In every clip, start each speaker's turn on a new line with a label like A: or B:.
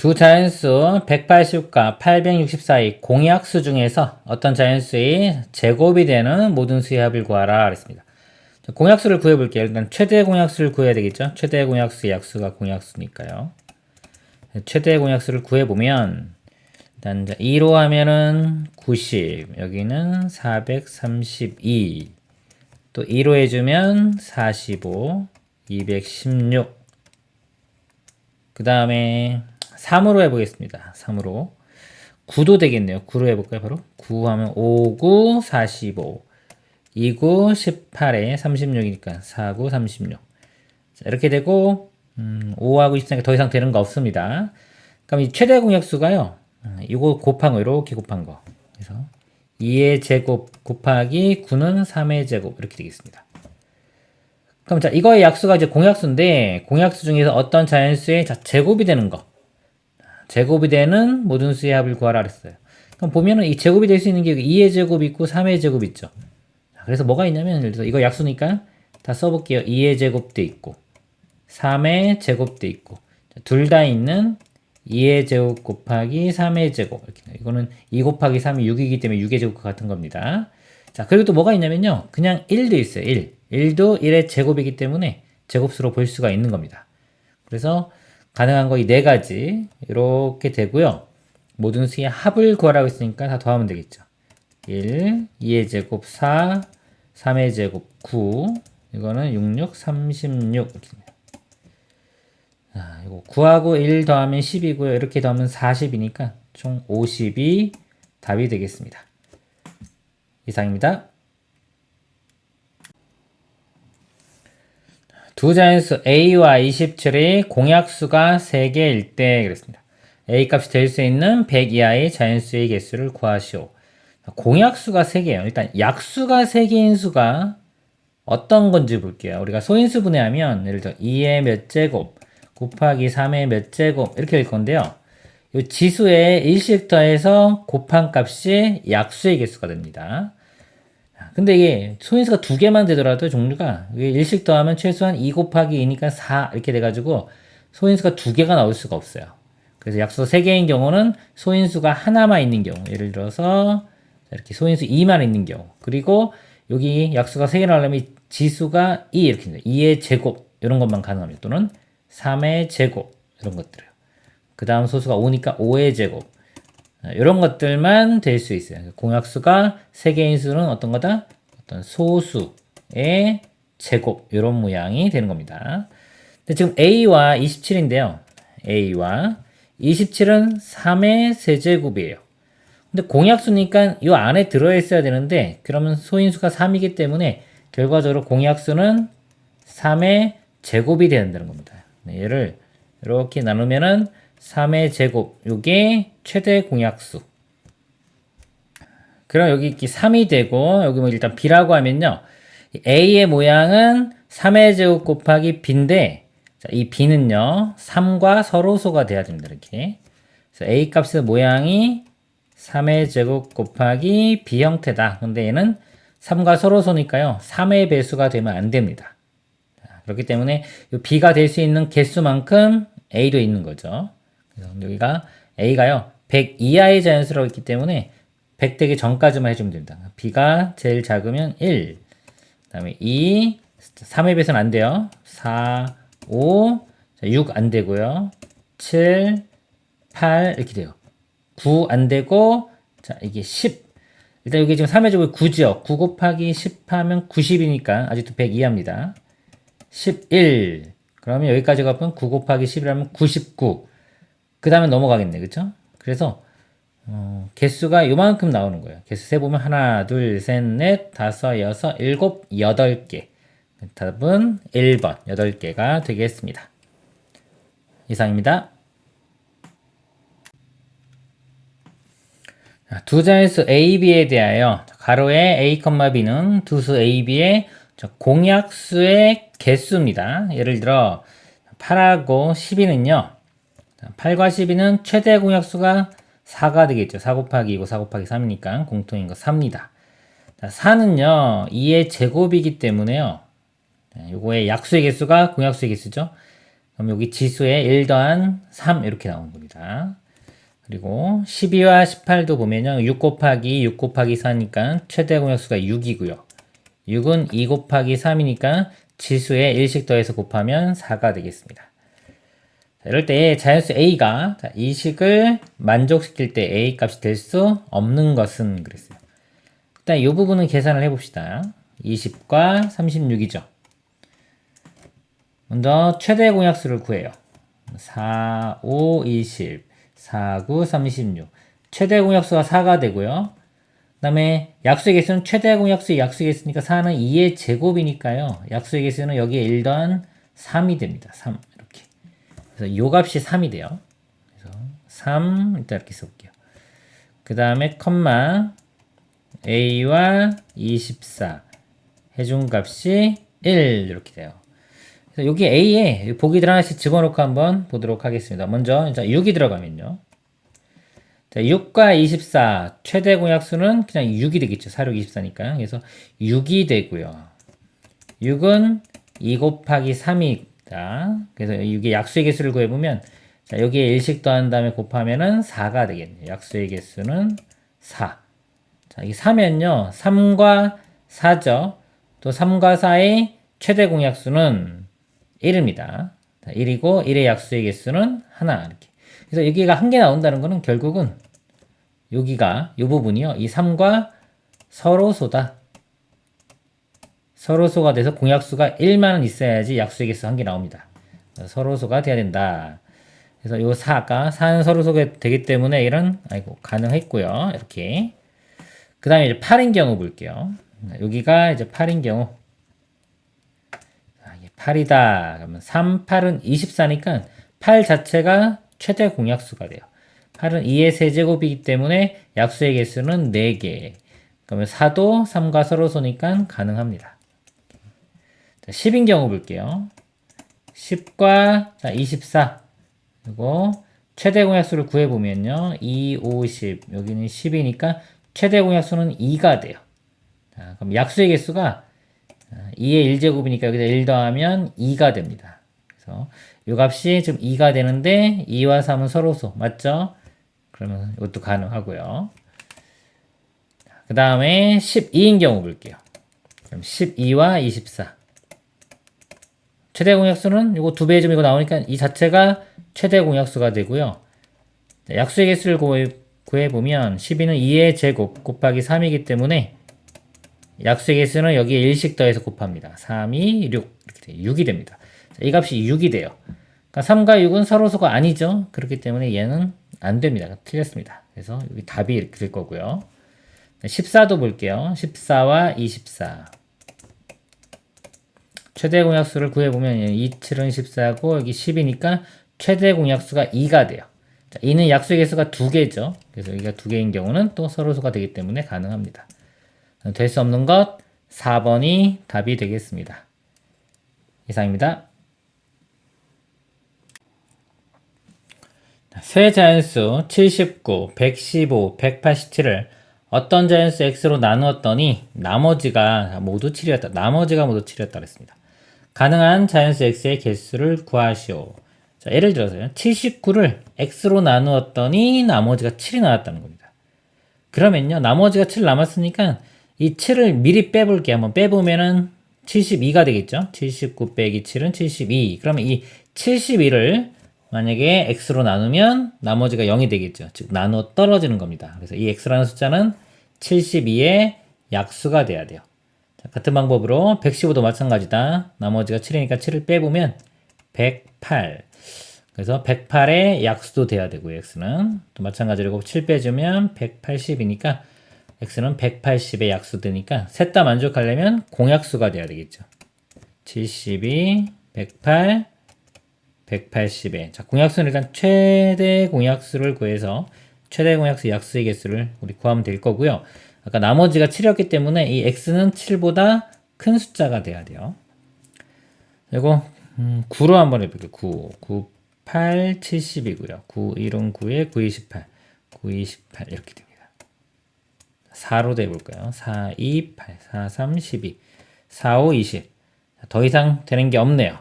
A: 두 자연수 180과 864의 공약수 중에서 어떤 자연수의 제곱이 되는 모든 수의 합을 구하라 그랬습니다. 공약수를 구해볼게요. 일단 최대 공약수를 구해야 되겠죠. 최대 공약수의 약수가 공약수니까요. 최대 공약수를 구해보면 일단 2로 하면은 90, 여기는 432, 또 2로 해주면 45, 216, 그 다음에 3으로 해보겠습니다. 3으로 9도 되겠네요. 9로 해볼까요? 바로 9 하면 5, 9, 45, 2, 9, 18에 36이니까 4, 9, 36. 자, 이렇게 되고 5하고 23가 더 이상 되는 거 없습니다. 그럼 이 최대 공약수가요. 이거 곱한 거, 이렇게 곱한 거. 그래서 2의 제곱 곱하기 9는 3의 제곱 이렇게 되겠습니다. 그럼 자, 이거의 약수가 이제 공약수인데 공약수 중에서 어떤 자연수의 제곱이 되는 거. 제곱이 되는 모든 수의 합을 구하라 그랬어요. 그럼 보면은 이 제곱이 될 수 있는 게 2의 제곱 있고 3의 제곱 있죠. 그래서 뭐가 있냐면 예를 들어서 이거 약수니까 다 써볼게요. 2의 제곱도 있고 3의 제곱도 있고 둘 다 있는 2의 제곱 곱하기 3의 제곱 이렇게. 이거는 2 곱하기 3이 6이기 때문에 6의 제곱과 같은 겁니다. 자, 그리고 또 뭐가 있냐면요. 그냥 1도 있어요. 1. 1도 1의 제곱이기 때문에 제곱수로 볼 수가 있는 겁니다. 그래서 가능한 거 이 네 가지 이렇게 되고요. 모든 수의 합을 구하라고 했으니까 다 더하면 되겠죠. 1, 2의 제곱 4, 3의 제곱 9, 이거는 66, 36 이렇게 됩니다. 자, 이거 9하고 1 더하면 10이고요. 이렇게 더하면 40이니까 총 50이 답이 되겠습니다. 이상입니다. 두 자연수 a와 27의 공약수가 3개일 때 그랬습니다. a 값이 될 수 있는 100 이하의 자연수의 개수를 구하시오. 공약수가 3개예요. 일단 약수가 3개인 수가 어떤 건지 볼게요. 우리가 소인수 분해하면 예를 들어 2의 몇 제곱 곱하기 3의 몇 제곱 이렇게 될 건데요. 이 지수의 일식더해서 곱한 값이 약수의 개수가 됩니다. 근데 이게 소인수가 2개만 되더라도 종류가 일식 더하면 최소한 2 곱하기 2니까 4 이렇게 돼가지고 소인수가 2개가 나올 수가 없어요. 그래서 약수 3개인 경우는 소인수가 하나만 있는 경우, 예를 들어서 이렇게 소인수 2만 있는 경우, 그리고 여기 약수가 3개 나오려면 지수가 2 이렇게 됩니다. 2의 제곱 이런 것만 가능합니다. 또는 3의 제곱 이런 것들을. 그 다음 소수가 5니까 5의 제곱 이런 것들만 될 수 있어요. 공약수가 3개인 수는 어떤 거다? 어떤 소수의 제곱 이런 모양이 되는 겁니다. 근데 지금 a와 27인데요. a와 27은 3의 세제곱이에요. 근데 공약수니까 이 안에 들어있어야 되는데 그러면 소인수가 3이기 때문에 결과적으로 공약수는 3의 제곱이 된다는 겁니다. 얘를 이렇게 나누면은 3의 제곱, 요게 최대 공약수. 그럼 여기 3이 되고, 여기 뭐 일단 b라고 하면요. a의 모양은 3의 제곱 곱하기 b인데, 자, 이 b는요, 3과 서로소가 돼야 됩니다. 이렇게. 그래서 a 값의 모양이 3의 제곱 곱하기 b 형태다. 근데 얘는 3과 서로소니까요, 3의 배수가 되면 안 됩니다. 자, 그렇기 때문에 b가 될 수 있는 개수만큼 a도 있는 거죠. 그래서 여기가 a가요 100 이하의 자연수라고 있기 때문에 100 되기 전까지만 해주면 됩니다. b가 제일 작으면 1, 그 다음에 2, 3의 배수는 안 돼요. 4, 5, 6 안 되고요. 7, 8 이렇게 돼요. 9 안 되고, 자 이게 10. 일단 여기 지금 3의 제곱이 9죠. 9 곱하기 10 하면 90이니까 아직도 100 이하입니다. 11. 그러면 여기까지 가면 9 곱하기 11하면 99. 그 다음에 넘어가겠네. 그쵸? 그래서 개수가 요만큼 나오는 거예요. 개수 세보면 하나, 둘, 셋, 넷, 다섯, 여섯, 일곱, 8개. 답은 1번 8개가 되겠습니다. 이상입니다. 두 자연수 a, b에 대하여 가로의 a, b는 두 수 a, b의 공약수의 개수입니다. 예를 들어 8하고 12는요. 8과 12는 최대 공약수가 4가 되겠죠. 4 곱하기 2고 4 곱하기 3이니까 공통인 거 4입니다. 4는요. 2의 제곱이기 때문에요. 요거의 약수의 개수가 공약수의 개수죠. 그럼 여기 지수에 1 더한 3 이렇게 나오는 겁니다. 그리고 12와 18도 보면요. 6 곱하기 6 곱하기 4니까 최대 공약수가 6이고요. 6은 2 곱하기 3이니까 지수에 1씩 더해서 곱하면 4가 되겠습니다. 자, 이럴 때 자연수 a가 이 식을 만족시킬 때 a 값이 될 수 없는 것은 그랬어요. 일단 이 부분은 계산을 해봅시다. 20과 36이죠. 먼저 최대 공약수를 구해요. 4, 5, 20, 4, 9, 36. 최대 공약수가 4가 되고요. 그 다음에 약수의 개수는 최대 공약수의 약수의 개수니까 4는 2의 제곱이니까요. 약수의 개수는 여기에 1 더한 3이 됩니다. 3 이렇게. 그래서 요 값이 3이 돼요. 그래서 3 일단 이렇게 써볼게요. 그 다음에 컴마 a와 24 해준 값이 1 이렇게 돼요. 그래서 여기 a에 보기들 하나씩 집어넣고 한번 보도록 하겠습니다. 먼저 6이 들어가면요. 자, 6과 24 최대 공약수는 그냥 6이 되겠죠. 4, 6, 24니까. 그래서 6이 되고요. 6은 2 곱하기 3이다. 그래서 이게 약수의 개수를 구해보면 자, 여기에 1씩 더한 다음에 곱하면은 4가 되겠네요. 약수의 개수는 4. 자, 이게 4면요. 3과 4죠. 또 3과 4의 최대 공약수는 1입니다. 자, 1이고 1의 약수의 개수는 하나 이렇게. 그래서 여기가 한 개 나온다는 거는 결국은 여기가 이 부분이요. 이 3과 서로소다. 서로소가 돼서 공약수가 1만은 있어야지 약수의 개수 한 개 나옵니다. 서로소가 돼야 된다. 그래서 이 4가 4는 서로소가 되기 때문에 이런 가능했고요. 이렇게. 그 다음에 이제 8인 경우 볼게요. 여기가 이제 8인 경우. 8이다. 그러면 3, 8은 24니까 8 자체가 최대 공약수가 돼요. 8은 2의 세제곱이기 때문에 약수의 개수는 4개. 그러면 4도 3과 서로소니까 가능합니다. 자, 10인 경우 볼게요. 10과 24. 그리고 최대 공약수를 구해보면요. 2, 50. 여기는 10이니까 최대 공약수는 2가 돼요. 자, 그럼 약수의 개수가 2의 1제곱이니까 여기다 1 더하면 2가 됩니다. 그래서 이 값이 지금 2가 되는데 2와 3은 서로소. 맞죠? 그러면 이것도 가능하고요. 그 다음에 12인 경우 볼게요. 그럼 12와 24. 최대 공약수는 이거 2배의 점 이거 나오니까 이 자체가 최대 공약수가 되고요. 약수의 개수를 구해보면 12는 2의 제곱 곱하기 3이기 때문에 약수의 개수는 여기에 1씩 더해서 곱합니다. 3, 2, 6 이렇게 돼요. 6이 됩니다. 자, 이 값이 6이 돼요. 그러니까 3과 6은 서로소가 아니죠. 그렇기 때문에 얘는 안 됩니다. 틀렸습니다. 그래서 여기 답이 이렇게 될 거고요. 14도 볼게요. 14와 24. 최대 공약수를 구해보면 2, 7은 14고 여기 10이니까 최대 공약수가 2가 돼요. 자, 2는 약수의 개수가 2개죠. 그래서 여기가 2개인 경우는 또 서로소가 되기 때문에 가능합니다. 될 수 없는 것 4번이 답이 되겠습니다. 이상입니다. 세 자연수 79, 115, 187을 어떤 자연수 x로 나누었더니 나머지가 모두 7이었다. 나머지가 모두 7이었다 그랬습니다. 가능한 자연수 x의 개수를 구하시오. 자, 예를 들어서요. 79를 x로 나누었더니 나머지가 7이 나왔다는 겁니다. 그러면요. 나머지가 7 남았으니까 이 7을 미리 빼볼게요. 한번 빼보면은 72가 되겠죠. 79 빼기 7은 72. 그러면 이 72를 만약에 x로 나누면 나머지가 0이 되겠죠. 즉 나누어 떨어지는 겁니다. 그래서 이 x라는 숫자는 72의 약수가 돼야 돼요. 자, 같은 방법으로 115도 마찬가지다. 나머지가 7이니까 7을 빼보면 108. 그래서 108의 약수도 돼야 되고요. x는 또 마찬가지로 7 빼주면 180이니까 x는 180의 약수 되니까 셋 다 만족하려면 공약수가 돼야 되겠죠. 72, 108, 180에. 자, 공약수는 일단 최대 공약수를 구해서 최대 공약수 약수의 개수를 우리 구하면 될 거고요. 아까 나머지가 7이었기 때문에 이 x는 7보다 큰 숫자가 돼야 돼요. 그리고 9로 한번 해볼게요. 9, 8, 70이고요. 9, 1은 9에 9, 28, 9, 28 이렇게 됩니다. 4로도 해볼까요? 4, 2, 8, 4, 3, 12, 4, 5, 20. 더 이상 되는 게 없네요.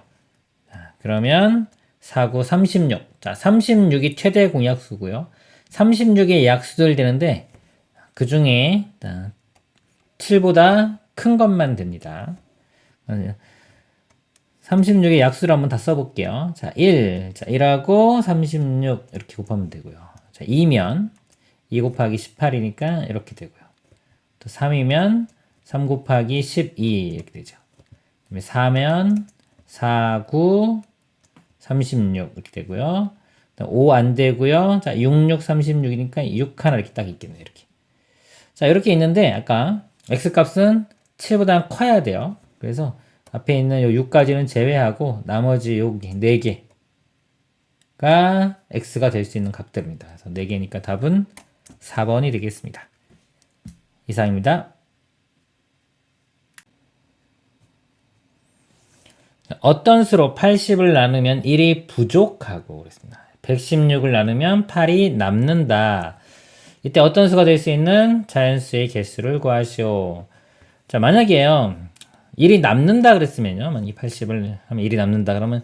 A: 자, 그러면 4, 9, 36. 자, 36이 최대 공약수고요. 36의 약수들 되는데 그 중에 7보다 큰 것만 됩니다. 36의 약수를 한번 다 써볼게요. 자, 1. 자, 1하고 36 이렇게 곱하면 되고요. 자, 2면 2 곱하기 18이니까 이렇게 되고요. 또 3이면 3 곱하기 12 이렇게 되죠. 4면 4, 9, 36 이렇게 되고요. 5 안 되고요. 자, 6, 6, 36이니까 6 하나 이렇게 딱 있겠네요. 이렇게. 자, 이렇게 있는데 아까 x값은 7보다 커야 돼요. 그래서 앞에 있는 요 6까지는 제외하고 나머지 여기 4개가 x가 될 수 있는 값들입니다. 그래서 4개니까 답은 4번이 되겠습니다. 이상입니다. 어떤 수로 80을 나누면 1이 부족하고 그랬습니다. 116을 나누면 8이 남는다. 이때 어떤 수가 될 수 있는 자연수의 개수를 구하시오. 자, 만약에요 1이 남는다 그랬으면요, 만약 80을 하면 1이 남는다 그러면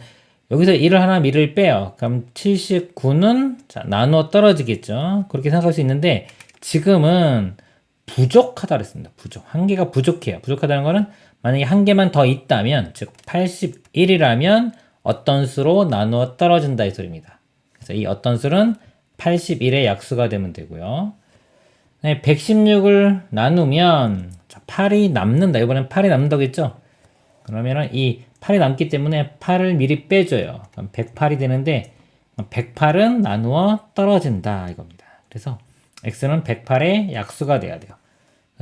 A: 여기서 1을 하나 미를 빼요. 그럼 79는 자, 나누어 떨어지겠죠. 그렇게 생각할 수 있는데 지금은 부족하다 그랬습니다. 부족. 한 개가 부족해요. 부족하다는 거는 만약에 한 개만 더 있다면, 즉 81이라면 어떤 수로 나누어 떨어진다 이 소리입니다. 그래서 이 어떤 수는 81의 약수가 되면 되고요. 116을 나누면 8이 남는다. 이번엔 8이 남는다고 했죠? 그러면은 이 8이 남기 때문에 8을 미리 빼줘요. 그럼 108이 되는데 108은 나누어 떨어진다 이겁니다. 그래서 x는 108의 약수가 돼야 돼요.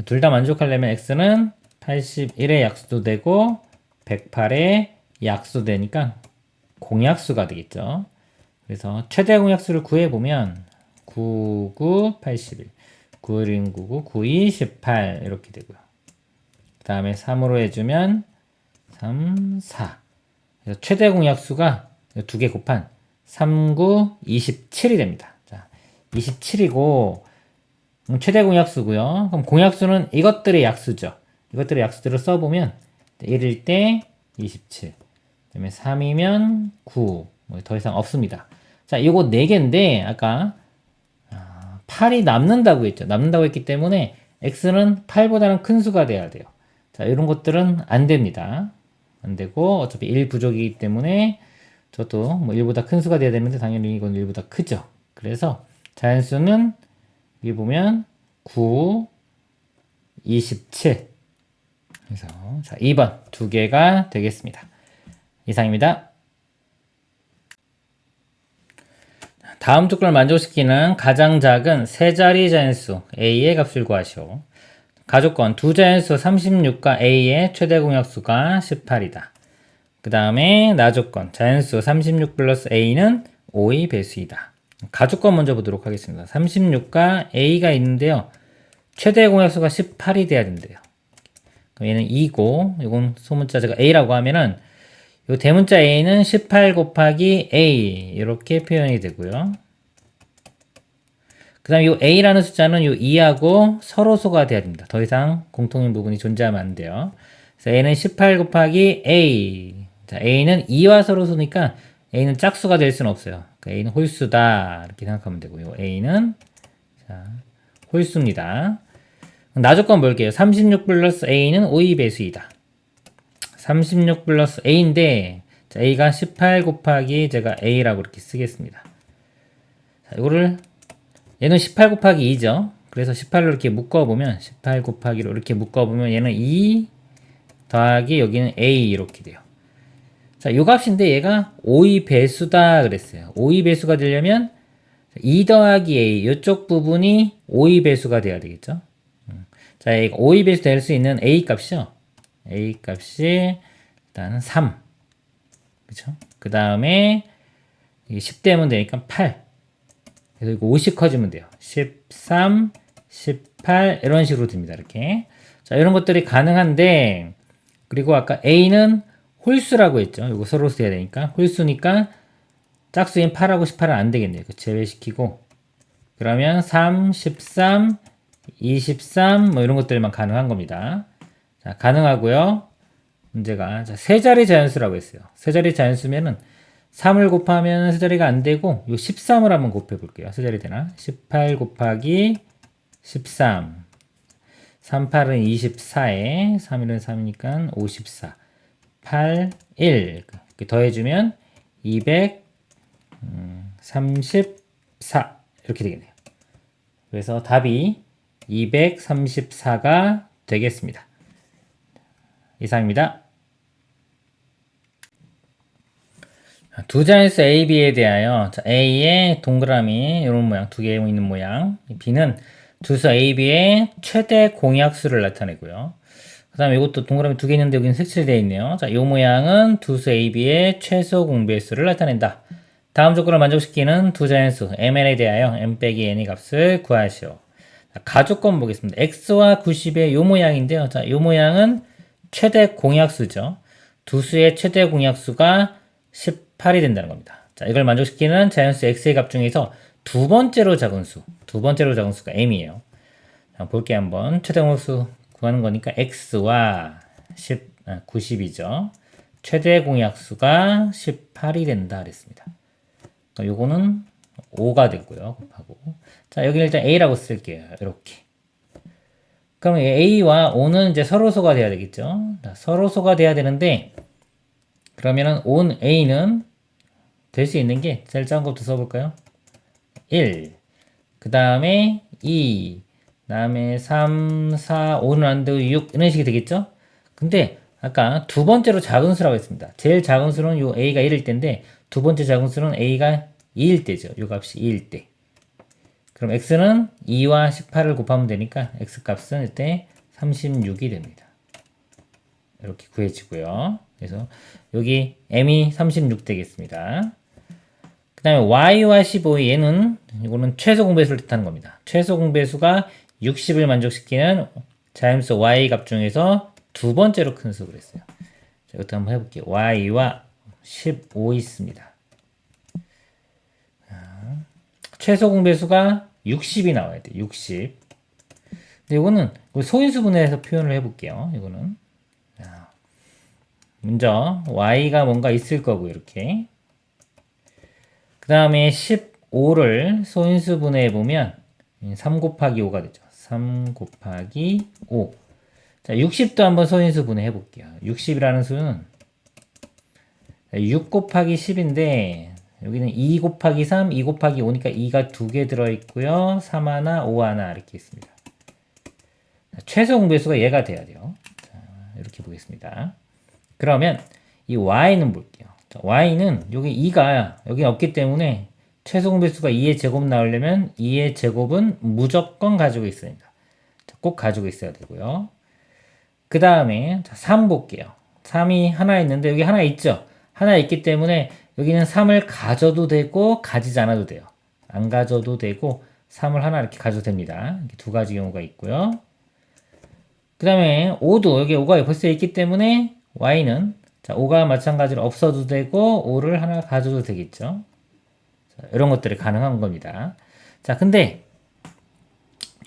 A: 둘 다 만족하려면 x는 81의 약수도 되고 108의 약수도 되니까 공약수가 되겠죠. 그래서 최대 공약수를 구해보면 9, 9, 81, 9, 1, 9, 9, 9, 2, 18 이렇게 되고요. 그 다음에 3으로 해주면 3, 4. 그래서 최대 공약수가 두 개 곱한 3, 9, 27이 됩니다. 자, 27이고 최대 공약수고요. 그럼 공약수는 이것들의 약수죠. 이것들의 약수들을 써보면 1일 때 27, 그다음에 3이면 9, 뭐 더 이상 없습니다. 자, 이거 4개인데 아까 8이 남는다고 했죠. 남는다고 했기 때문에 x는 8보다는 큰 수가 돼야 돼요. 자, 이런 것들은 안 됩니다. 안 되고 어차피 1 부족이기 때문에 저도 뭐 1보다 큰 수가 돼야 되는데 당연히 이건 1보다 크죠. 그래서 자연수는 여기 보면 9, 27. 그래서 자, 2번 두 개가 되겠습니다. 이상입니다. 다음 조건을 만족시키는 가장 작은 세 자리 자연수 a의 값을 구하시오. 가조건 두 자연수 36과 a의 최대 공약수가 18이다. 그 다음에 나조건 자연수 36 플러스 a는 5의 배수이다. 가조건 먼저 보도록 하겠습니다. 36과 a가 있는데요. 최대 공약수가 18이 돼야 된대요. 그럼 얘는 2고 이건 소문자 제가 a라고 하면은 요 대문자 a는 18 곱하기 a 이렇게 표현이 되고요. 그 다음에 요 a라는 숫자는 요 2하고 서로소가 돼야 됩니다. 더 이상 공통인 부분이 존재하면 안 돼요. 그래서 a는 18 곱하기 a. 자, a는 2와 서로소니까 a는 짝수가 될 수는 없어요. 그러니까 a는 홀수다 이렇게 생각하면 되고요. a는 자, 홀수입니다. 나조건 볼게요. 36 플러스 a는 5의 배수이다. 36 플러스 a인데 자, a가 18 곱하기 제가 a라고 이렇게 쓰겠습니다. 자, 이거를 얘는 18 곱하기 2죠. 그래서 18로 이렇게 묶어보면 18 곱하기로 이렇게 묶어보면 얘는 2 더하기 여기는 a 이렇게 돼요. 자, 이 값인데 얘가 5의 배수다 그랬어요. 5의 배수가 되려면 2 더하기 a 이쪽 부분이 5의 배수가 돼야 되겠죠. 자, 5의 배수 될 수 있는 a 값이요. a 값이 일단 3. 그쵸? 그 다음에 10대면 되니까 8. 그래서 이거 50 커지면 돼요. 13, 18 이런 식으로 됩니다. 이렇게. 자, 이런 것들이 가능한데 그리고 아까 a는 홀수라고 했죠. 이거 서로 써야 되니까 홀수니까 짝수인 8하고 18은 안 되겠네요. 제외시키고 그러면 3, 13, 23 뭐 이런 것들만 가능한 겁니다. 자, 가능하고요. 문제가 자, 세 자리 자연수라고 했어요. 세 자리 자연수면은 3을 곱하면 세자리가 안 되고 요 13을 한번 곱해 볼게요. 세자리 되나? 18 곱하기 13. 38은 24에 3일은 3이니까 54. 8, 1 이렇게 더해주면 234 이렇게 되겠네요. 그래서 답이 234가 되겠습니다. 이상입니다. 두 자연수 A, B에 대하여 A의 동그라미 이런 모양 두 개 있는 모양, B는 두수 A, B의 최대 공약수를 나타내고요. 그 다음에 이것도 동그라미 두 개 있는데 여기는 색칠되어 있네요. 자, 이 모양은 두수 A, B의 최소 공배수를 나타낸다. 다음 조건을 만족시키는 두 자연수 MN에 대하여 M 빼기 N의 값을 구하시오. 자, 가조건 보겠습니다. X와 90의 이 모양인데요. 자, 이 모양은 최대 공약수죠. 두수의 최대 공약수가 18이 된다는 겁니다. 자, 이걸 만족시키는 자연수 X의 값 중에서 두 번째로 작은 수가 M이에요. 자, 볼게요 한번. 최대 공약수 구하는 거니까 X와 90이죠. 최대 공약수가 18이 된다 그랬습니다. 요거는 5가 되고요. 곱하고. 자, 여기 일단 A라고 쓸게요. 이렇게. 그럼 A와 5는 이제 서로소가 돼야 되겠죠. 자, 서로소가 돼야 되는데, 그러면은 온 A는 될 수 있는 게 제일 작은 것부터 써볼까요? 1. 그 다음에 2. 그 다음에 3, 4, 5는 안 되고 6. 이런 식이 되겠죠? 근데 아까 두 번째로 작은 수라고 했습니다. 제일 작은 수는 요 A가 1일 때인데, 두 번째 작은 수는 A가 2일 때죠. 요 값이 2일 때. 그럼 X는 2와 18을 곱하면 되니까 X 값은 이때 36이 됩니다. 이렇게 구해지고요. 그래서 여기 M이 36 되겠습니다. 그 다음에 Y와 15의 얘는 이거는 최소 공배수를 뜻하는 겁니다. 최소 공배수가 60을 만족시키는 자연수 Y 값 중에서 두 번째로 큰 수 그랬어요. 자, 이것도 한번 해볼게요. Y와 15 있습니다. 최소 공배수가 60이 나와야 돼. 60. 근데 이거는 소인수분해해서 표현을 해볼게요. 이거는 먼저 y가 뭔가 있을 거고 이렇게. 그 다음에 15를 소인수분해해 보면 3 곱하기 5가 되죠. 3 곱하기 5. 자, 60도 한번 소인수분해 해볼게요. 60이라는 수는 6 곱하기 10인데 여기는 2 곱하기 3, 2 곱하기 5니까 2가 2개 들어있고요. 3 하나, 5 하나 이렇게 있습니다. 자, 최소 공배수가 얘가 돼야 돼요. 자, 이렇게 보겠습니다. 그러면 이 y는 볼게요. 자, y는 여기 2가 여기 없기 때문에 최소 공배수가 2의 제곱 나오려면 2의 제곱은 무조건 가지고 있어야 됩니다. 자, 꼭 가지고 있어야 되고요. 그 다음에 3 볼게요. 3이 하나 있는데 여기 하나 있죠. 하나 있기 때문에 여기는 3을 가져도 되고 가지지 않아도 돼요. 안 가져도 되고 3을 하나 이렇게 가져도 됩니다. 이렇게 두 가지 경우가 있고요. 그 다음에 5도 여기 5가 벌써 있기 때문에 y는 자, 5가 마찬가지로 없어도 되고 5를 하나 가져도 되겠죠. 자, 이런 것들이 가능한 겁니다. 자, 근데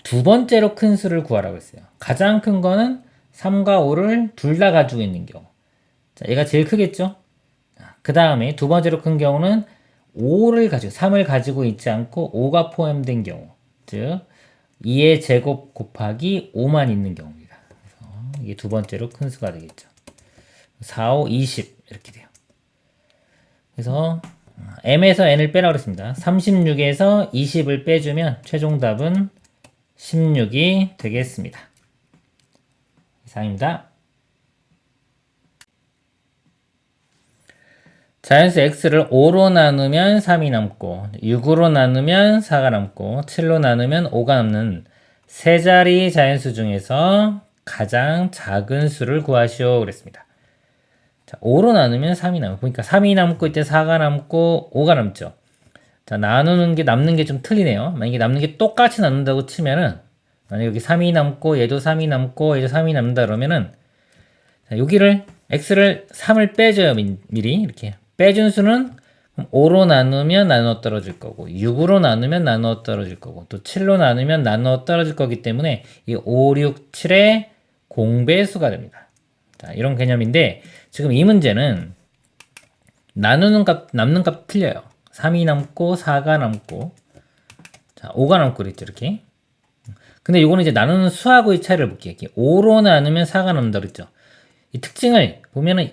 A: 두 번째로 큰 수를 구하라고 했어요. 가장 큰 거는 3과 5를 둘 다 가지고 있는 경우. 자, 얘가 제일 크겠죠? 그 다음에 두 번째로 큰 경우는 5를 가지고 3을 가지고 있지 않고 5가 포함된 경우, 즉 2의 제곱 곱하기 5만 있는 경우입니다. 그래서 이게 두 번째로 큰 수가 되겠죠. 4, 5, 20 이렇게 돼요. 그래서 m에서 n을 빼라고 그랬습니다. 36에서 20을 빼주면 최종 답은 16이 되겠습니다. 이상입니다. 자연수 x를 5로 나누면 3이 남고 6으로 나누면 4가 남고 7로 나누면 5가 남는 세 자리 자연수 중에서 가장 작은 수를 구하시오 그랬습니다. 자, 5로 나누면 3이 남고 보니까 3이 남고 이때 4가 남고 5가 남죠. 자, 나누는 게 남는 게 좀 틀리네요. 만약에 남는 게 똑같이 남는다고 치면은 만약에 여기 3이 남고 얘도 3이 남고 얘도 3이 남는다 그러면은 자, 여기를 x를 3을 빼줘요. 미리 이렇게 빼준 수는 5로 나누면 나누어 떨어질 거고 6으로 나누면 나누어 떨어질 거고 또 7로 나누면 나누어 떨어질 거기 때문에 이 5, 6, 7의 공배수가 됩니다. 자, 이런 개념인데 지금 이 문제는 나누는 값, 남는 값 틀려요. 3이 남고 4가 남고 자 5가 남고 그랬죠 이렇게. 근데 요거는 이제 나누는 수하고의 차이를 볼게요. 이렇게 5로 나누면 4가 남는다 그랬죠. 이 특징을 보면은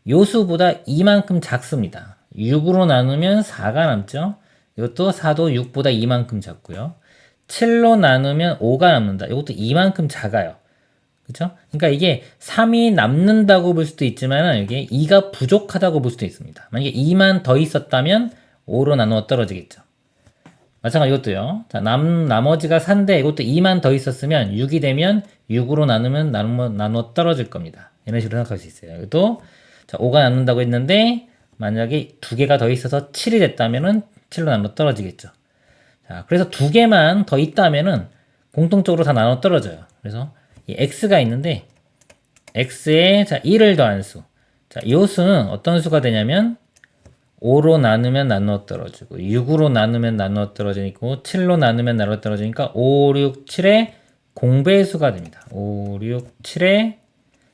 A: 요수보다 이만큼 작습니다. 6으로 나누면 4가 남죠. 이것도 4도 6보다 이만큼 작고요. 7로 나누면 5가 남는다. 이것도 이만큼 작아요. 그쵸? 그러니까 이게 3이 남는다고 볼 수도 있지만 이게 2가 부족하다고 볼 수도 있습니다. 만약에 2만 더 있었다면 5로 나누어 떨어지겠죠. 마찬가지 이것도요. 자, 나머지가 4인데 이것도 2만 더 있었으면 6이 되면 6으로 나누면 나누어 떨어질 겁니다. 이런 식으로 생각할 수 있어요. 이것도 자, 5가 남는다고 했는데 만약에 2개가 더 있어서 7이 됐다면은 7로 나누어 떨어지겠죠. 자, 그래서 2개만 더 있다면은 공통적으로 다 나눠 떨어져요. 그래서 이 x가 있는데 x에 자 1을 더한 수. 자, 이 수는 어떤 수가 되냐면 5로 나누면 나누어 떨어지고 6으로 나누면 나누어 떨어지고 7로 나누면 나누어 떨어지니까 5, 6, 7의 공배수가 됩니다. 5, 6, 7의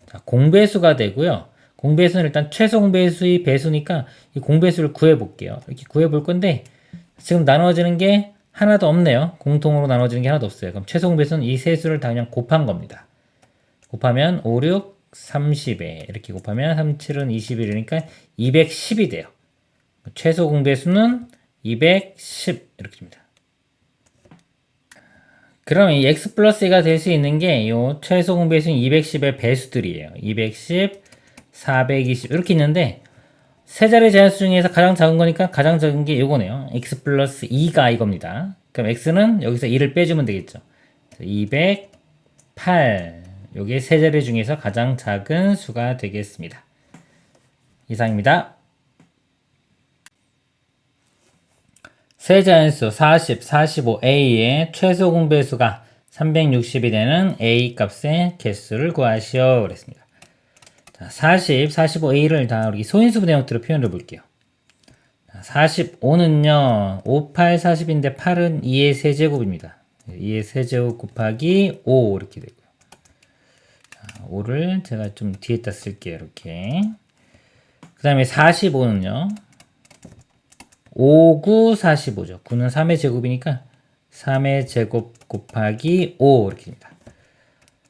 A: 자, 공배수가 되고요. 공배수는 일단 최소 공배수의 배수니까 이 공배수를 구해 볼게요. 이렇게 구해 볼 건데 지금 나눠지는 게 하나도 없네요. 공통으로 나눠지는 게 하나도 없어요. 그럼 최소 공배수는 이 세 수를 다 그냥 곱한 겁니다. 곱하면 5, 6, 30에 이렇게 곱하면 3, 7은 21이니까 210이 돼요. 최소 공배수는 210 이렇게 줍니다. 그럼 이 x 플러스 2가 될 수 있는 게 요 최소 공배수인 210의 배수들이에요. 210, 420 이렇게 있는데 세 자리 자연수 중에서 가장 작은 거니까 가장 작은 게 요거네요. x 플러스 2가 이겁니다. 그럼 x는 여기서 2를 빼주면 되겠죠. 208 요게 세 자리 중에서 가장 작은 수가 되겠습니다. 이상입니다. 세 자연수 40, 45a의 최소 공배수가 360이 되는 a 값의 개수를 구하시오 그랬습니다. 자, 40, 45a를 다 우리 소인수분 대형태로 표현해 볼게요. 45는요 5, 8, 40인데 8은 2의 세제곱입니다. 2의 세제곱 곱하기 5 이렇게 되고요. 자, 5를 제가 좀 뒤에다 쓸게요. 이렇게. 그 다음에 45는요 5, 9, 45죠. 9는 3의 제곱이니까 3의 제곱 곱하기 5 이렇게 됩니다.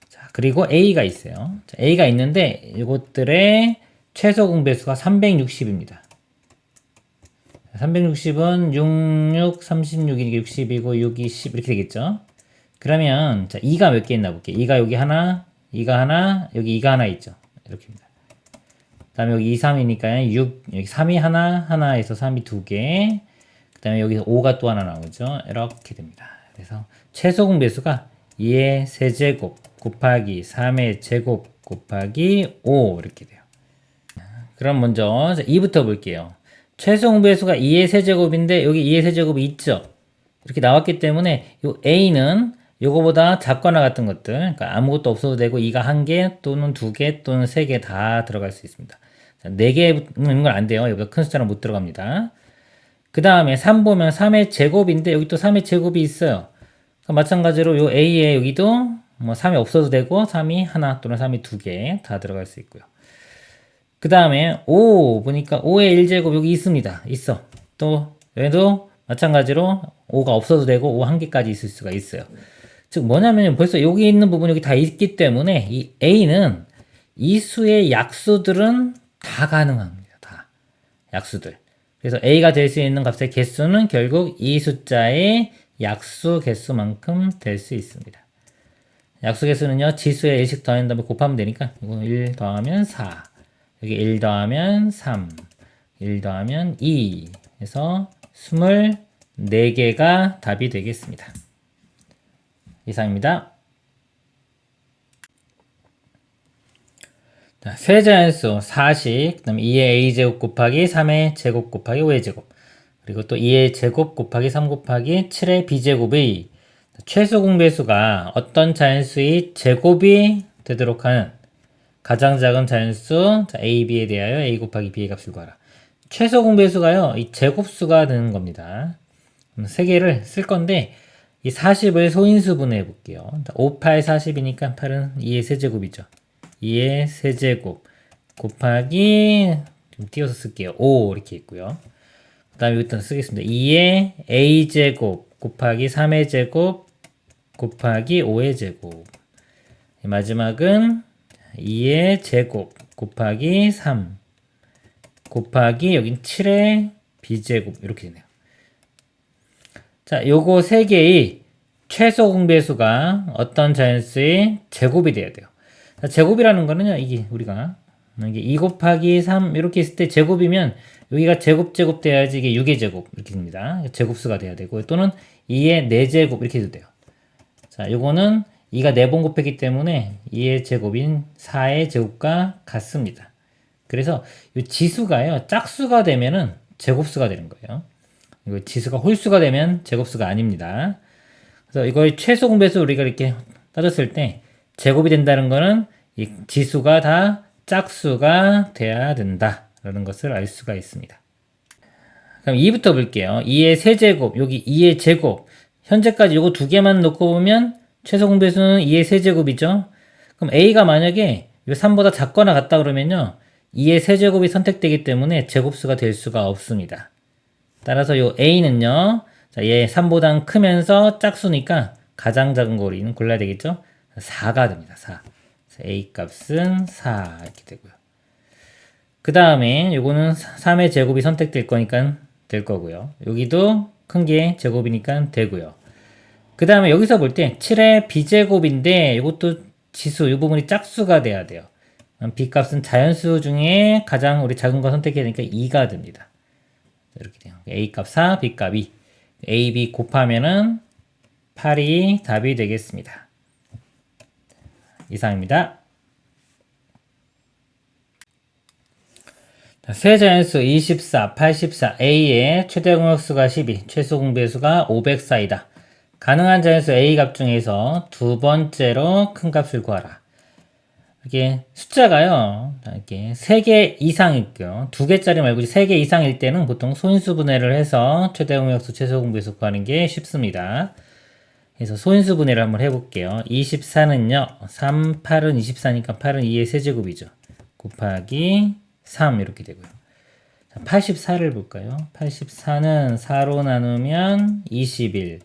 A: 자, 그리고 A가 있어요. 자, A가 있는데 이것들의 최소 공배수가 360입니다. 360은 66, 36이니까 60이고 6, 20 이렇게 되겠죠. 그러면 자, 2가 몇 개 있나 볼게요. 2가 여기 하나, 2가 하나, 여기 2가 하나 있죠. 이렇게입니다. 그 다음에 여기 2, 3이니까 6, 여기 3이 하나, 하나에서 3이 2개. 그 다음에 여기서 5가 또 하나 나오죠. 이렇게 됩니다. 그래서 최소 공배수가 2의 세제곱 곱하기 3의 제곱 곱하기 5 이렇게 돼요. 그럼 먼저 2부터 볼게요. 최소 공배수가 2의 세제곱인데 여기 2의 세제곱이 있죠. 이렇게 나왔기 때문에 이 A는 요거보다 작거나 같은 것들, 그러니까 아무것도 없어도 되고 2가 1개 또는 2개 또는 3개 다 들어갈 수 있습니다. 4개는 건 안 돼요. 여기보다 큰 숫자는 못 들어갑니다. 그 다음에 3 보면 3의 제곱인데 여기 또 3의 제곱이 있어요. 그러니까 마찬가지로 요 A에 여기도 뭐 3이 없어도 되고 3이 하나 또는 3이 2개 다 들어갈 수 있고요. 그 다음에 5 보니까 5의 1제곱 여기 있습니다. 있어. 또 얘도 마찬가지로 5가 없어도 되고 5 1개까지 있을 수가 있어요. 즉 뭐냐면 벌써 여기 있는 부분 여기 다 있기 때문에 이 A는 이 수의 약수들은 다 가능합니다. 다 약수들. 그래서 A가 될 수 있는 값의 개수는 결국 이 숫자의 약수 개수만큼 될 수 있습니다. 약수 개수는요 지수에 1씩 더한 다음에 곱하면 되니까 이거 1 더하면 4 여기 1 더하면 3 1 더하면 2 해서 24개가 답이 되겠습니다. 이상입니다. 자, 세자연수 40, 그 다음에 2의 a제곱 곱하기 3의 제곱 곱하기 5의 제곱 그리고 또 2의 제곱 곱하기 3 곱하기 7의 b제곱의 최소 공배수가 어떤 자연수의 제곱이 되도록 하는 가장 작은 자연수 자, a, b에 대하여 a 곱하기 b의 값을 구하라. 최소 공배수가요 이 제곱수가 되는 겁니다. 세 개를 쓸 건데 이 40을 소인수분해 해 볼게요. 5, 8, 40이니까 8은 2의 세제곱이죠. 2의 세제곱 곱하기 좀 띄워서 쓸게요. 5 이렇게 있고요. 그 다음에 여기다 쓰겠습니다. 2의 a제곱 곱하기 3의 제곱 곱하기 5의 제곱. 마지막은 2의 제곱 곱하기 3 곱하기 여긴 7의 b제곱 이렇게 되네요. 자, 요거 세 개의 최소 공배수가 어떤 자연수의 제곱이 돼야 돼요. 자, 제곱이라는 거는요, 이게 우리가 이게 2 곱하기 3 이렇게 있을 때 제곱이면 여기가 제곱 돼야지 이게 6의 제곱 이렇게 됩니다. 제곱수가 돼야 되고 또는 2의 4제곱 이렇게 해도 돼요. 자, 요거는 2가 4번 곱했기 때문에 2의 제곱인 4의 제곱과 같습니다. 그래서 이 지수가요, 짝수가 되면은 제곱수가 되는 거예요. 이거 지수가 홀수가 되면 제곱수가 아닙니다. 그래서 이거의 최소 공배수 우리가 이렇게 따졌을 때 제곱이 된다는 거는 이 지수가 다 짝수가 돼야 된다라는 것을 알 수가 있습니다. 그럼 2부터 볼게요. 2의 세제곱, 여기 2의 제곱. 현재까지 요거 두 개만 놓고 보면 최소 공배수는 2의 세제곱이죠. 그럼 A가 만약에 요 3보다 작거나 같다 그러면요, 2의 세제곱이 선택되기 때문에 제곱수가 될 수가 없습니다. 따라서 요 A는요, 자, 얘 3보다 크면서 짝수니까 가장 작은 거 우리는 골라야 되겠죠? 4가 됩니다. 4. A 값은 4 이렇게 되고요. 그 다음에 요거는 3의 제곱이 선택될 거니까 될 거고요. 여기도 큰 게 제곱이니까 되고요. 그 다음에 여기서 볼 때 7의 b제곱인데 이것도 지수, 이 부분이 짝수가 돼야 돼요. b 값은 자연수 중에 가장 우리 작은 거 선택해야 되니까 2가 됩니다. 이렇게 돼요. a 값 4, b 값 2. a, b 곱하면은 8이 답이 되겠습니다. 이상입니다. 세 자연수 24, 84, A의 최대 공약수가 12, 최소 공배수가 504이다. 가능한 자연수 A 값 중에서 두 번째로 큰 값을 구하라. 이게 숫자가요, 이렇게 3개 이상 있고요. 2개짜리 말고 3개 이상일 때는 보통 소인수 분해를 해서 최대 공약수, 최소 공배수 구하는 게 쉽습니다. 그래서 소인수 분해를 한번 해볼게요. 24는요, 3, 8은 24니까 8은 2의 세제곱이죠. 곱하기 3 이렇게 되고요. 84를 볼까요? 84는 4로 나누면 21.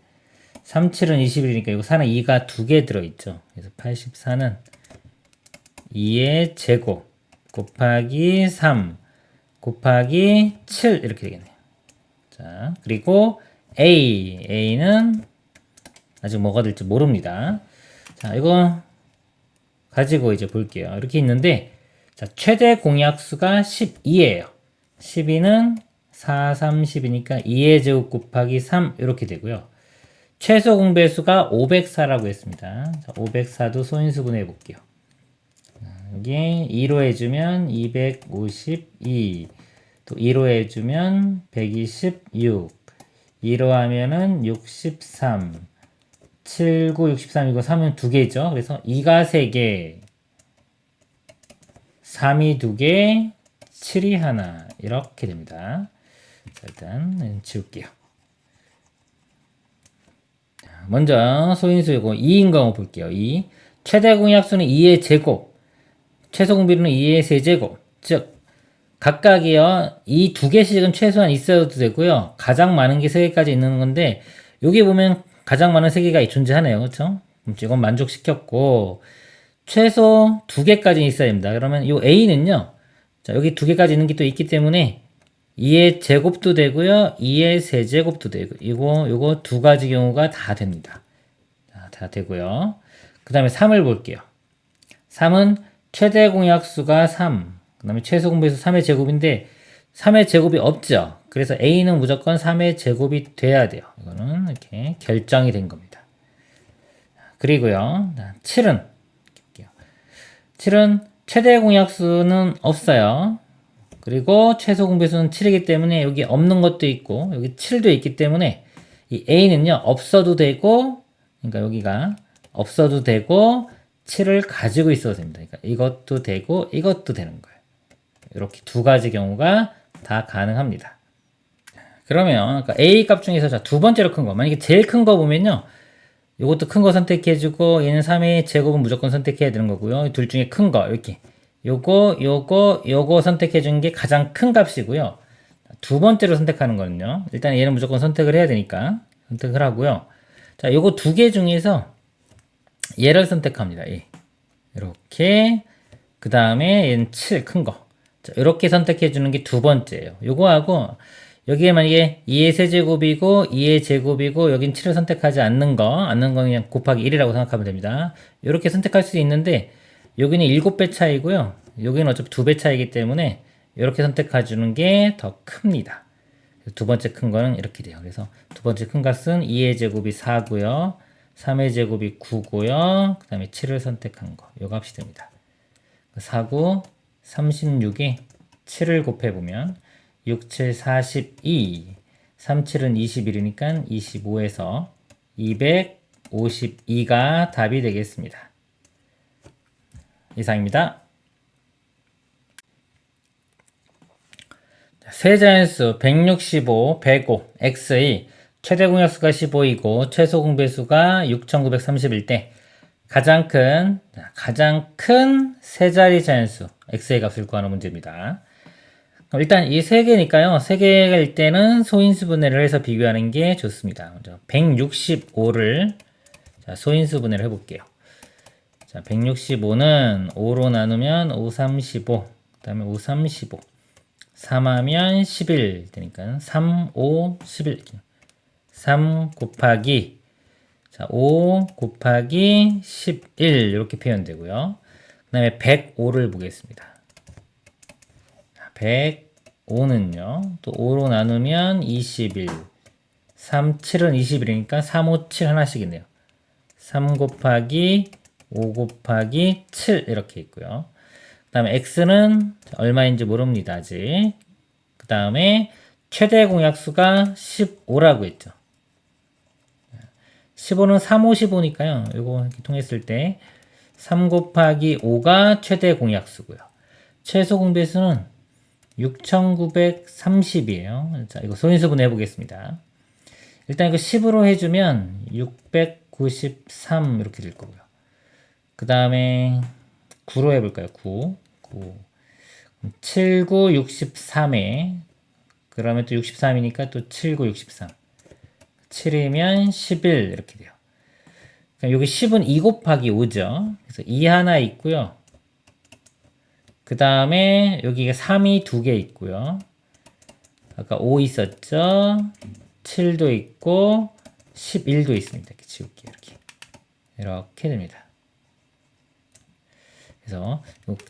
A: 37은 21이니까 이거 4는 2가 2개 들어있죠. 그래서 84는 2의 제곱 곱하기 3 곱하기 7 이렇게 되겠네요. 자, 그리고 A는 아직 뭐가 될지 모릅니다. 자, 이거 가지고 이제 볼게요. 이렇게 있는데, 자, 최대 공약수가 12예요. 12는 4, 3, 10이니까 2의 제곱 곱하기 3 이렇게 되고요. 최소 공배수가 504라고 했습니다. 자, 504도 소인수분해 볼게요. 여기 2로 해주면 252, 또 2로 해주면 126, 2로 하면은 63, 7, 9, 63, 이거 3은 2개죠. 그래서 2가 3개, 3이 2개, 7이 하나 이렇게 됩니다. 자, 일단 지울게요. 먼저 소인수 이거 2인 경우 볼게요. 2. 최대 공약수는 2의 제곱, 최소 공비율은 2의 세제곱. 즉 각각이요, 이 2개씩은 최소한 있어도 되고요. 가장 많은 게 3개까지 있는 건데, 여기 보면 가장 많은 3개가 존재하네요. 그렇죠? 이건 만족시켰고, 최소 2개까지 있어야 됩니다. 그러면 이 A는요, 자, 여기 2개까지 있는 게 또 있기 때문에 2의 제곱도 되고요, 2의 세제곱도 되고, 요거 두 가지 경우가 다 됩니다. 자, 다 되고요. 그 다음에 3을 볼게요. 3은 최대 공약수가 3, 그 다음에 최소 공배수 3의 제곱인데 3의 제곱이 없죠. 그래서 A는 무조건 3의 제곱이 돼야 돼요. 이거는 이렇게 결정이 된 겁니다. 그리고요, 7은 7은 최대 공약수는 없어요. 그리고 최소 공배수는 7이기 때문에 여기 없는 것도 있고 여기 7도 있기 때문에 이 A는요, 없어도 되고, 그러니까 여기가 없어도 되고 7을 가지고 있어도 됩니다. 그러니까 이것도 되고 이것도 되는 거예요. 이렇게 두 가지 경우가 다 가능합니다. 그러면 그러니까 A 값 중에서 자, 두 번째로 큰 거, 만약에 제일 큰 거 보면요, 이것도 큰 거 선택해주고 얘는 3의 제곱은 무조건 선택해야 되는 거고요. 둘 중에 큰 거 이렇게 요거 선택해 준 게 가장 큰 값이고요. 두 번째로 선택하는 거는요. 일단 얘는 무조건 선택을 해야 되니까 선택을 하고요. 자, 요거 두 개 중에서 얘를 선택합니다. 이렇게. 그 다음에 얘는 7 큰 거. 자, 이렇게 선택해 주는 게 두 번째예요. 요거하고 여기에 만약에 2의 세제곱이고 2의 제곱이고 여긴 7을 선택하지 않는 거 그냥 곱하기 1이라고 생각하면 됩니다. 이렇게 선택할 수 있는데 여기는 7배 차이고요. 여기는 어차피 2배 차이기 때문에 이렇게 선택해 주는 게 더 큽니다. 두 번째 큰 거는 이렇게 돼요. 그래서 두 번째 큰 값은 2의 제곱이 4고요. 3의 제곱이 9고요. 그 다음에 7을 선택한 거. 요 값이 됩니다. 4, 9, 36에 7을 곱해보면 6, 7, 42, 3, 7은 21이니까 25에서 252가 답이 되겠습니다. 이상입니다. 세자연수 165, 105, x의 최대 공약수가 15이고 최소 공배수가 6931대 가장 큰 세 자리 자연수 x의 값을 구하는 문제입니다. 일단 이 세 개니까요. 세 개일 때는 소인수 분해를 해서 비교하는 게 좋습니다. 먼저 165를 소인수 분해를 해볼게요. 자, 165는 5로 나누면 5, 3, 15. 그 다음에 5, 3, 15. 3하면 11 되니까 3, 5, 11. 3 곱하기 5 곱하기 11 이렇게 표현되고요. 그 다음에 105를 보겠습니다. 105는요. 또 5로 나누면 21. 3, 7은 21이니까 3, 5, 7 하나씩 있네요. 3 곱하기 5 곱하기 7 이렇게 있고요. 그 다음에 x는 얼마인지 모릅니다. 아직. 그 다음에 최대 공약수가 15라고 했죠. 15는 3, 5, 15니까요. 이거 이렇게 통했을 때 3 곱하기 5가 최대 공약수고요. 최소 공배수는 6930이에요. 자, 이거 소인수분 해보겠습니다. 일단 이거 10으로 해주면 693 이렇게 될 거고요. 그 다음에 9로 해볼까요? 9. 7, 9, 63에 그러면 또 63이니까 또 7, 9, 63. 7이면 11 이렇게 돼요. 그러니까 여기 10은 2 곱하기 5죠. 그래서 2 하나 있고요. 그 다음에 여기가 3이 2개 있고요. 아까 5 있었죠. 7도 있고 11도 있습니다. 이렇게 지울게요. 이렇게 됩니다. 그래서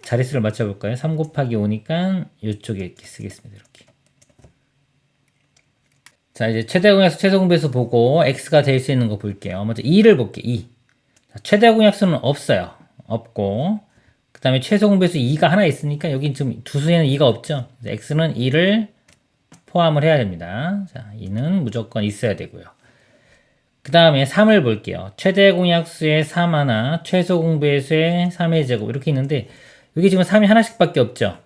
A: 자릿수를 맞춰볼까요? 3 곱하기 5니까 이쪽에 이렇게 쓰겠습니다. 이렇게. 자, 이제 최대 공약수, 최소 공배수 보고 x가 될 수 있는 거 볼게요. 먼저 2를 볼게요. 2. 자, 최대 공약수는 없어요. 없고. 그 다음에 최소 공배수 2가 하나 있으니까 여기 지금 두 수에는 2가 없죠. 그래서 x는 2를 포함을 해야 됩니다. 자, 2는 무조건 있어야 되고요. 그 다음에 3을 볼게요. 최대 공약수의 3 하나, 최소 공배수의 3의 제곱 이렇게 있는데 여기 지금 3이 하나씩밖에 없죠.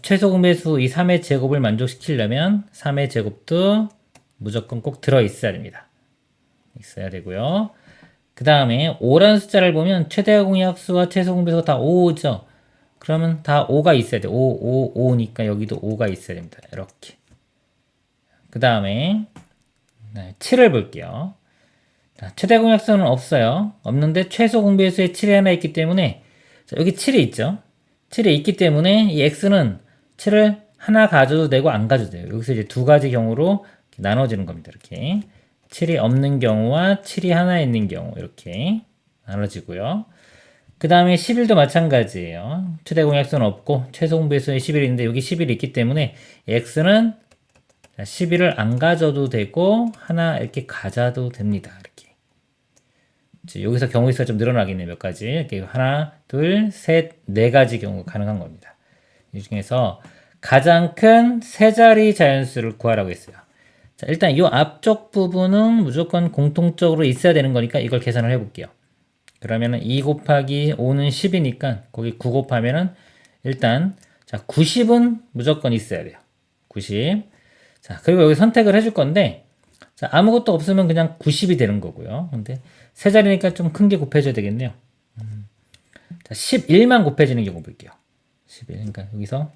A: 최소 공배수 이 3의 제곱을 만족시키려면 3의 제곱도 무조건 꼭 들어 있어야 됩니다. 있어야 되고요. 그 다음에 5라는 숫자를 보면 최대 공약수와 최소 공배수가 다 5죠. 그러면 다 5가 있어야 돼요. 5, 5, 5니까 여기도 5가 있어야 됩니다. 이렇게. 그 다음에 7을 볼게요. 자, 최대 공약수는 없어요. 없는데 최소 공배수에 7이 하나 있기 때문에 자, 여기 7이 있죠. 7이 있기 때문에 이 x는 7을 하나 가져도 되고 안 가져도 돼요. 여기서 이제 두 가지 경우로 나눠지는 겁니다. 이렇게 7이 없는 경우와 7이 하나 있는 경우 이렇게 나눠지고요. 그 다음에 11도 마찬가지예요. 최대 공약수는 없고 최소 공배수는 11인데 여기 11이 있기 때문에 x는 11을 안 가져도 되고 하나 이렇게 가져도 됩니다. 이렇게 여기서 경우 수가 좀 늘어나겠네요. 몇 가지 이렇게 하나, 둘, 셋, 네 가지 경우가 가능한 겁니다. 이 중에서 가장 큰 세 자리 자연수를 구하라고 했어요. 자, 일단 이 앞쪽 부분은 무조건 공통적으로 있어야 되는 거니까 이걸 계산을 해볼게요. 그러면은 2 곱하기 5는 10이니까 거기 9 곱하면은 일단 자 90은 무조건 있어야 돼요. 90. 자 그리고 여기 선택을 해줄 건데 자 아무것도 없으면 그냥 90이 되는 거고요. 근데 세 자리니까 좀 큰 게 곱해줘야 되겠네요. 자 11만 곱해지는 경우 볼게요. 11. 그러니까 여기서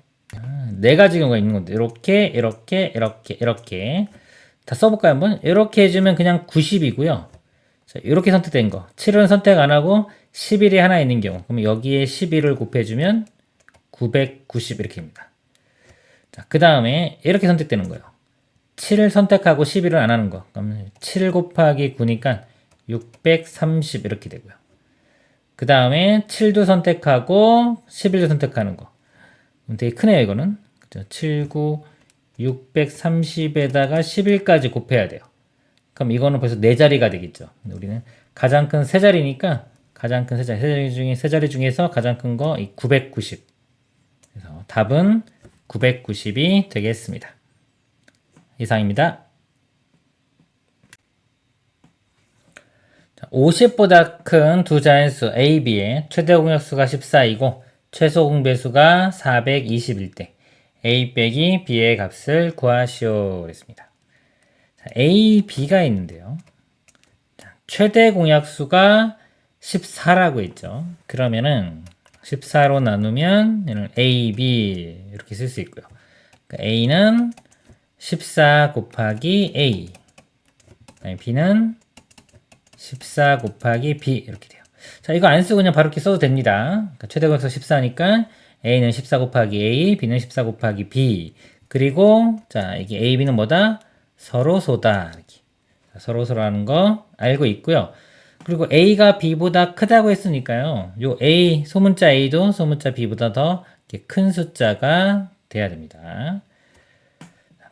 A: 네 가지 경우가 있는 건데 이렇게 다 써볼까요 한번? 이렇게 해주면 그냥 90이고요. 자, 이렇게 선택된 거 7은 선택 안 하고 11이 하나 있는 경우 그럼 여기에 11을 곱해주면 990 이렇게 됩니다. 자, 그 다음에 이렇게 선택되는 거예요. 7을 선택하고 11을 안 하는 거 그럼 7 곱하기 9니까 630 이렇게 되고요. 그 다음에 7도 선택하고 11도 선택하는 거 되게 크네요 이거는. 그죠? 7, 9, 630에다가 11까지 곱해야 돼요. 그럼 이거는 벌써 4자리가 되겠죠. 우리는 가장 큰 3자리니까 가장 큰 3자리 중에서 가장 큰 거 990. 그래서 답은 990이 되겠습니다. 이상입니다. 50보다 큰 두 자연수 A, B의 최대 공약수가 14이고 최소 공배수가 421대 A 빼기 B의 값을 구하시오 그랬습니다. 자, A, B가 있는데요. 자, 최대 공약수가 14라고 했죠. 그러면은 14로 나누면 얘는 A, B 이렇게 쓸 수 있고요. 그러니까 A는 14 곱하기 A B는 14 곱하기 B 이렇게 돼요. 자, 이거 안 쓰고 그냥 바로 이렇게 써도 됩니다. 그러니까 최대 공약수 14니까 A는 14 곱하기 A, B는 14 곱하기 B. 그리고 자, 이게 A, B는 뭐다? 서로소다. 이렇게. 서로소라는 거 알고 있고요. 그리고 A가 B보다 크다고 했으니까요. 요 A, 소문자 A도 소문자 B보다 더 큰 숫자가 돼야 됩니다.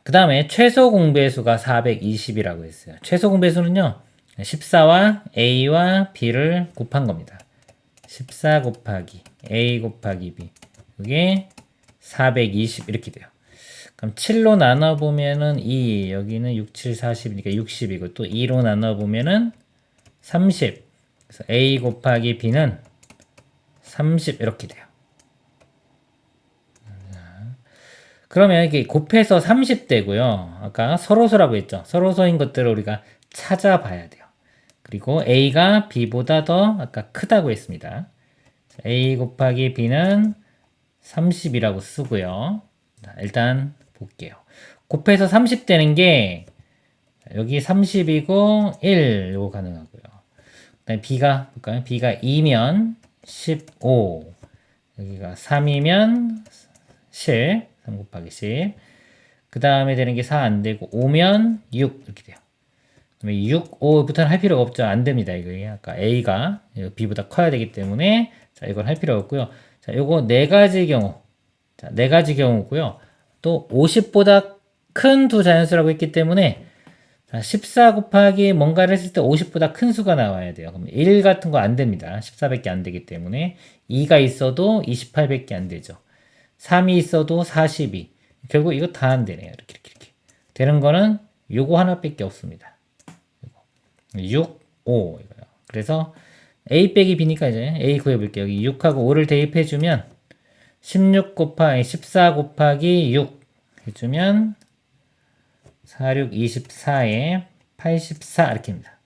A: 그 다음에 최소 공배수가 420이라고 했어요. 최소 공배수는요. 14와 A와 B를 곱한 겁니다. 14 곱하기 A 곱하기 B 이게 420 이렇게 돼요. 그럼 7로 나눠보면은 2 여기는 6, 7, 40이니까 60이고 또 2로 나눠보면은 30 그래서 A 곱하기 B는 30 이렇게 돼요. 그러면 이게 곱해서 30되고요. 아까 서로소라고 했죠. 서로소인 것들을 우리가 찾아봐야 돼요. 그리고 A가 B보다 더 아까 크다고 했습니다. A 곱하기 B는 30이라고 쓰고요. 자, 일단 볼게요. 곱해서 30 되는 게 여기 30이고 1 요거 가능하고요. 그다음에 B가 볼까요? B가 2면 15 여기가 3이면 10 3 곱하기 10 그 다음에 되는 게 4 안 되고 5면 6 이렇게 돼요. 6, 5부터는 할 필요가 없죠. 안 됩니다. 이거 아까 A가 B보다 커야 되기 때문에 자, 이걸 할 필요 없고요. 자, 요거 네 가지 경우. 자, 네 가지 경우고요. 또 50보다 큰 두 자연수라고 했기 때문에 자, 14 곱하기 뭔가를 했을 때 50보다 큰 수가 나와야 돼요. 그럼 1 같은 거 안 됩니다. 14밖에 안 되기 때문에 2가 있어도 28밖에 안 되죠. 3이 있어도 42. 결국 이거 다 안 되네요. 이렇게. 되는 거는 요거 하나밖에 없습니다. 6, 5 이거요. 그래서 A 빼기 B니까 이제 A 구해볼게요. 여기 6하고 5를 대입해주면 14 곱하기 6 해주면 4, 6, 24에 84 이렇게 입니다.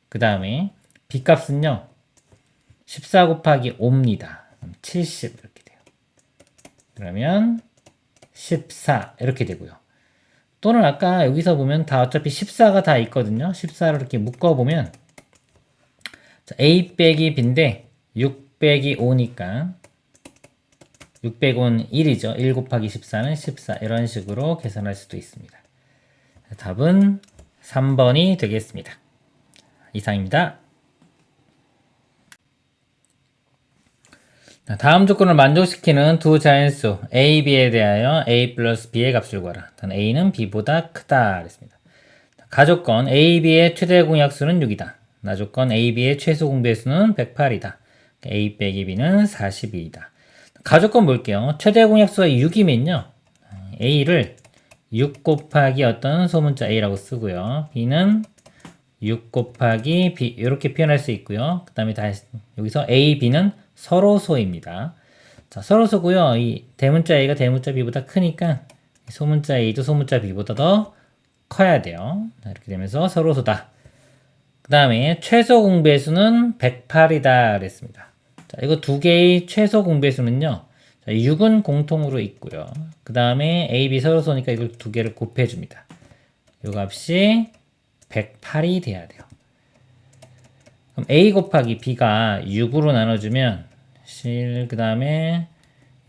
A: 그 다음에 B 값은요 14 곱하기 5입니다. 70 이렇게 돼요. 그러면 14 이렇게 되고요. 또는 아까 여기서 보면 다 어차피 14가 다 있거든요. 14를 이렇게 묶어보면 A 빼기 B인데 6 빼기 5니까 6 빼기 5는 1이죠. 1 곱하기 14는 14 이런 식으로 계산할 수도 있습니다. 답은 3번이 되겠습니다. 이상입니다. 다음 조건을 만족시키는 두 자연수 A, B에 대하여 A 플러스 B의 값을 구하라. A는 B보다 크다 그랬습니다. 가조건 A, B의 최대 공약수는 6이다. 나조건 A, B의 최소 공배수는 108이다. A 빼기 B는 42이다. 가조건 볼게요. 최대 공약수가 6이면요. A를 6 곱하기 어떤 소문자 A라고 쓰고요. B는 6 곱하기 B 이렇게 표현할 수 있고요. 그 다음에 다시 여기서 A, B는 서로소입니다. 자, 서로소고요. 이 대문자 A가 대문자 B보다 크니까 소문자 A도 소문자 B보다 더 커야 돼요. 자, 이렇게 되면서 서로소다. 그 다음에 최소 공배수는 108이다 그랬습니다. 자, 이거 두 개의 최소 공배수는요. 자, 6은 공통으로 있고요. 그 다음에 A, B 서로 쏘니까 이걸 두 개를 곱해줍니다. 이 값이 108이 돼야 돼요. 그럼 A 곱하기 B가 6으로 나눠주면 그 다음에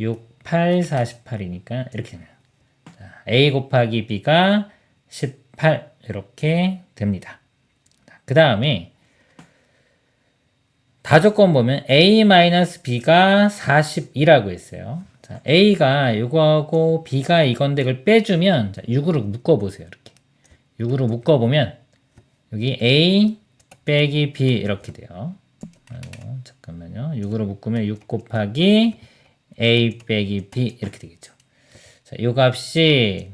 A: 6, 8, 48이니까 이렇게 되네요. 자, A 곱하기 B가 18 이렇게 됩니다. 그 다음에 다조건 보면 A-B가 42라고 했어요. 자, A가 이거하고 B가 이건데 그걸 빼주면 자, 6으로 묶어보세요. 이렇게 6으로 묶어보면 여기 A 빼기 B 이렇게 돼요. 아이고, 잠깐만요. 6으로 묶으면 6 곱하기 A 빼기 B 이렇게 되겠죠. 자, 이 값이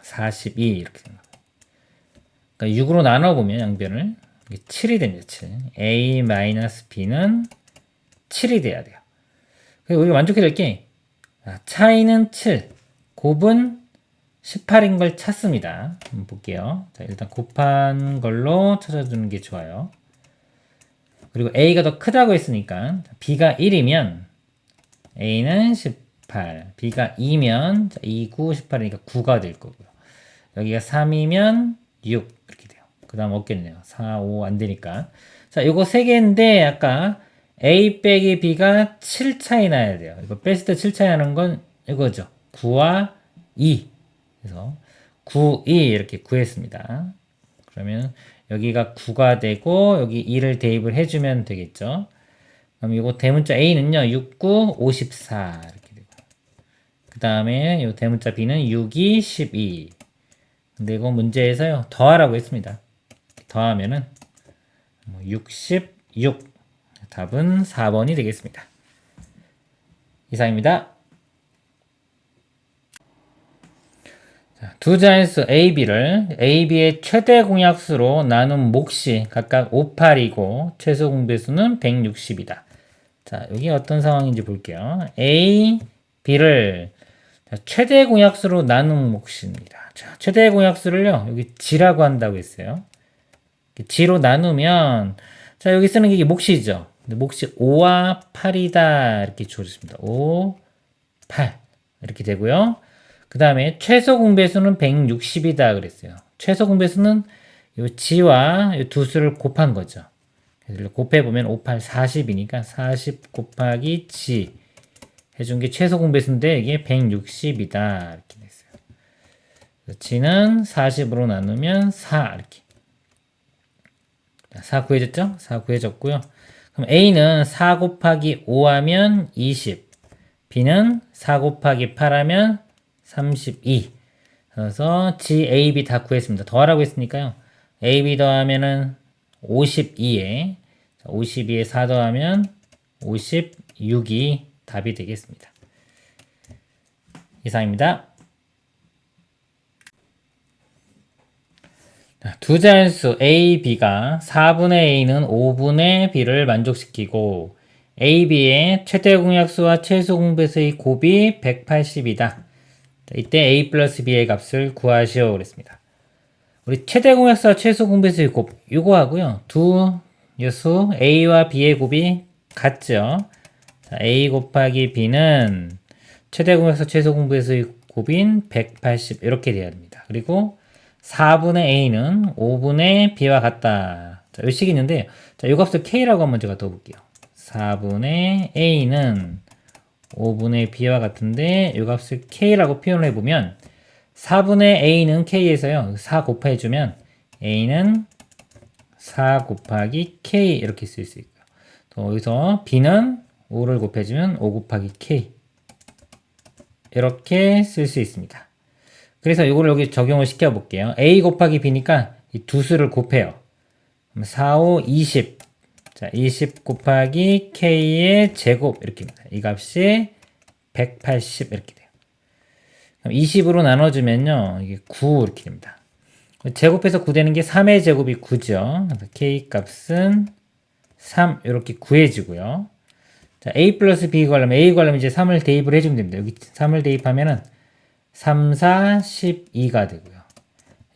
A: 42 이렇게 됩니다. 그러니까 6으로 나눠보면 양변을 7이 됩니다. 7. A-B는 7이 돼야 돼요. 그리고 우리가 만족해야 될 게 차이는 7, 곱은 18인 걸 찾습니다. 한번 볼게요. 자, 일단 곱한 걸로 찾아주는 게 좋아요. 그리고 A가 더 크다고 했으니까 B가 1이면 A는 18, B가 2면 2, 9, 18이니까 9가 될 거고요. 여기가 3이면 6 이렇게 돼요. 그 다음 없겠네요. 4, 5 안 되니까. 자, 요거 3개인데 아까 A 빼기 B가 7 차이 나야 돼요. 이거 뺐을 때 7 차이 나는 건 이거죠. 9와 2. 그래서 9, 2 이렇게 구했습니다. 그러면 여기가 9가 되고 여기 2를 대입을 해주면 되겠죠. 그럼 이거 대문자 A는요. 6, 9, 54 이렇게 되고 그 다음에 이 대문자 B는 6, 2, 12. 근데 이거 문제에서요. 더하라고 했습니다. 더하면은 66. 답은 4번이 되겠습니다. 이상입니다. 자, 두 자연수 A, B를 A, B의 최대 공약수로 나눈 몫이 각각 58이고 최소 공배수는 160이다. 자, 여기 어떤 상황인지 볼게요. A, B를 최대 공약수로 나눈 몫입니다. 자, 최대 공약수를요. 여기 G라고 한다고 했어요. G로 나누면 자, 여기 쓰는 게 몫이죠. 근데 몫이 5와 8이다. 이렇게 주어졌습니다. 5, 8 이렇게 되고요. 그 다음에 최소 공배수는 160이다 그랬어요. 최소 공배수는 이 G와 이 두 수를 곱한 거죠. 곱해보면 5, 8, 40이니까 40 곱하기 G 해준 게 최소 공배수인데 이게 160이다 이렇게 됐어요. G는 40으로 나누면 4 이렇게 4 구해졌죠? 4 구해졌고요. 그럼 A는 4 곱하기 5 하면 20, B는 4 곱하기 8 하면 32. 그래서 G, A, B 다 구했습니다. 더하라고 했으니까요. A, B 더하면은 52에 52에 4 더하면 56이 답이 되겠습니다. 이상입니다. 두 자연수 A, B가 4분의 A는 5분의 B를 만족시키고 A, B의 최대 공약수와 최소 공배수의 곱이 180이다. 이때 A 플러스 B의 값을 구하시오 그랬습니다. 우리 최대 공약수와 최소 공배수의 곱 이거 하고요. 두 여수 A와 B의 곱이 같죠. 자, A 곱하기 B는 최대 공약수 최소 공배수의 곱인 180 이렇게 돼야 됩니다. 그리고 4분의 A는 5분의 B와 같다. 자, 이 식이 있는데 자, 이 값을 K라고 한번 제가 넣어볼게요. 4분의 A는 5분의 B와 같은데 이 값을 K라고 표현해 보면 4분의 A는 K에서요. 4 곱해주면 A는 4 곱하기 K 이렇게 쓸 수 있고요. 또 여기서 B는 5를 곱해주면 5 곱하기 K 이렇게 쓸 수 있습니다. 그래서 이거를 여기 적용을 시켜 볼게요. A 곱하기 B니까 이 두 수를 곱해요. 4, 5, 20. 자, 20 곱하기 K의 제곱 이렇게입니다. 이 값이 180 이렇게 돼요. 그럼 20으로 나눠주면요. 이게 9 이렇게 됩니다. 제곱해서 9 되는 게 3의 제곱이 9죠. 그래서 K 값은 3 이렇게 구해지고요. 자, A 플러스 B 구하려면 A 구하려면 이제 3을 대입을 해주면 됩니다. 여기 3을 대입하면은 3, 4, 12가 되고요.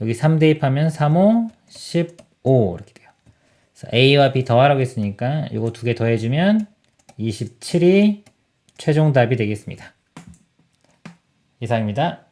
A: 여기 3 대입하면 3, 5, 15 이렇게 돼요. 그래서 A와 B 더하라고 했으니까 이거 두 개 더해주면 27이 최종 답이 되겠습니다. 이상입니다.